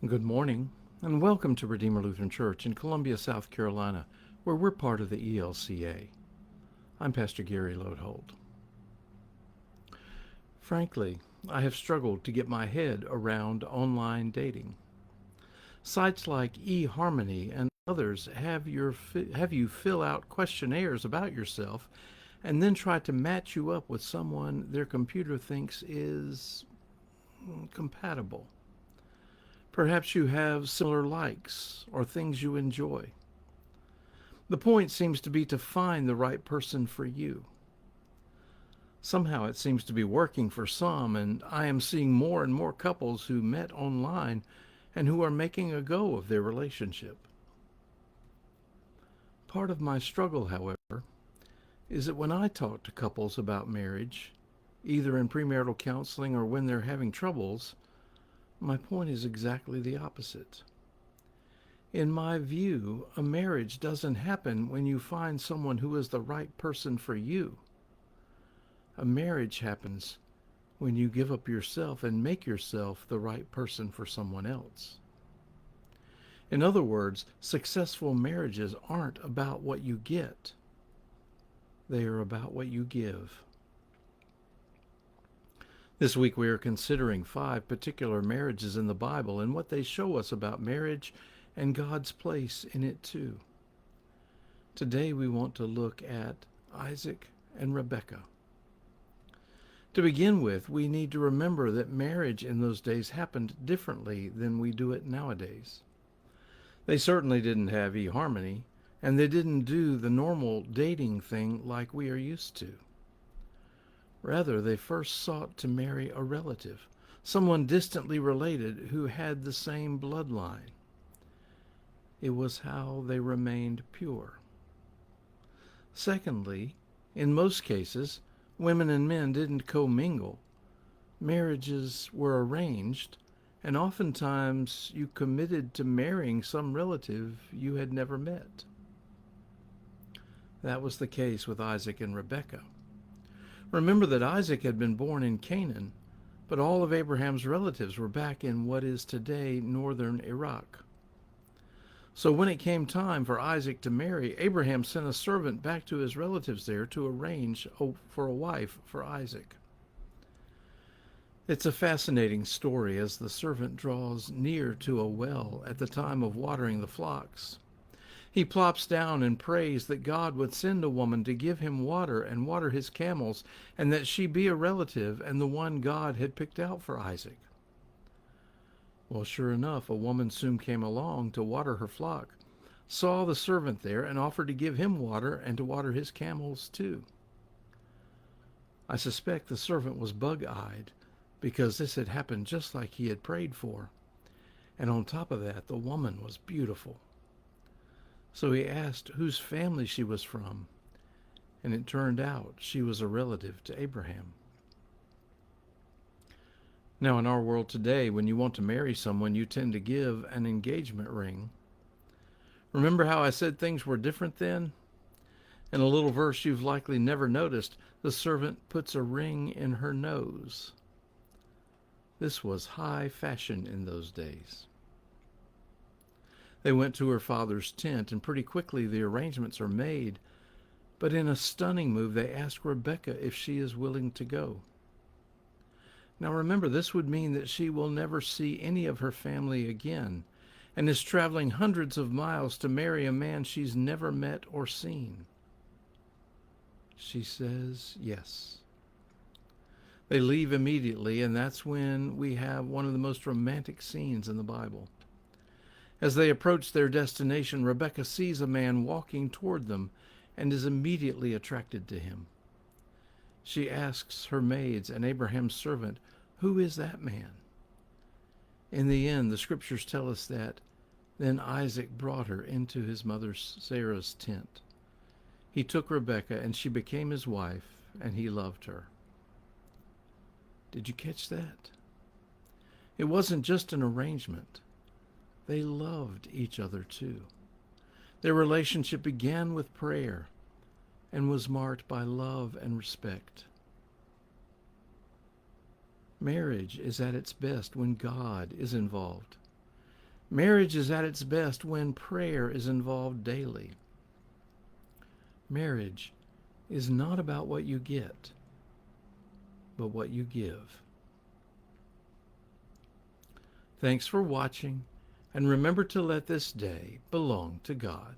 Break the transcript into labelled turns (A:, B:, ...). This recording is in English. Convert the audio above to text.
A: Good morning, and welcome to Redeemer Lutheran Church in Columbia, South Carolina, where we're part of the ELCA. I'm Pastor Gary Lodehold. Frankly, I have struggled to get my head around online dating. Sites like eHarmony and others have you fill out questionnaires about yourself and then try to match you up with someone their computer thinks is compatible. Perhaps you have similar likes or things you enjoy. The point seems to be to find the right person for you. Somehow it seems to be working for some, and I am seeing more and more couples who met online and who are making a go of their relationship. Part of my struggle, however, is that when I talk to couples about marriage, either in premarital counseling or when they're having troubles, my point is exactly the opposite. In my view, a marriage doesn't happen when you find someone who is the right person for you. A marriage happens when you give up yourself and make yourself the right person for someone else. In other words, successful marriages aren't about what you get. They are about what you give. This week we are considering 5 particular marriages in the Bible and what they show us about marriage and God's place in it too. Today we want to look at Isaac and Rebekah. To begin with, we need to remember that marriage in those days happened differently than we do it nowadays. They certainly didn't have eHarmony, and they didn't do the normal dating thing like we are used to. Rather, they first sought to marry a relative, someone distantly related who had the same bloodline. It was how they remained pure. Secondly, in most cases, women and men didn't commingle. Marriages were arranged, and oftentimes you committed to marrying some relative you had never met. That was the case with Isaac and Rebekah. Remember that Isaac had been born in Canaan, but all of Abraham's relatives were back in what is today northern Iraq. So when it came time for Isaac to marry, Abraham sent a servant back to his relatives there to arrange for a wife for Isaac. It's a fascinating story as the servant draws near to a well at the time of watering the flocks. He plops down and prays that God would send a woman to give him water and water his camels, and that she be a relative and the one God had picked out for Isaac. Well, sure enough, a woman soon came along to water her flock, saw the servant there, and offered to give him water and to water his camels too. I suspect the servant was bug-eyed, because this had happened just like he had prayed for. And on top of that, the woman was beautiful. So he asked whose family she was from, and it turned out she was a relative to Abraham. Now, in our world today, when you want to marry someone, you tend to give an engagement ring. Remember how I said things were different then? In a little verse you've likely never noticed, the servant puts a ring in her nose. This was high fashion in those days. They went to her father's tent, and pretty quickly the arrangements are made. But in a stunning move, they ask Rebekah if she is willing to go. Now remember, this would mean that she will never see any of her family again, and is traveling hundreds of miles to marry a man she's never met or seen. She says yes. They leave immediately, and that's when we have one of the most romantic scenes in the Bible. As they approach their destination, Rebekah sees a man walking toward them and is immediately attracted to him. She asks her maids and Abraham's servant, "Who is that man?" In the end, the scriptures tell us that then Isaac brought her into his mother Sarah's tent. He took Rebekah, and she became his wife, and he loved her. Did you catch that? It wasn't just an arrangement. They loved each other too. Their relationship began with prayer and was marked by love and respect. Marriage is at its best when God is involved. Marriage is at its best when prayer is involved daily. Marriage is not about what you get, but what you give. Thanks for watching, and remember to let this day belong to God.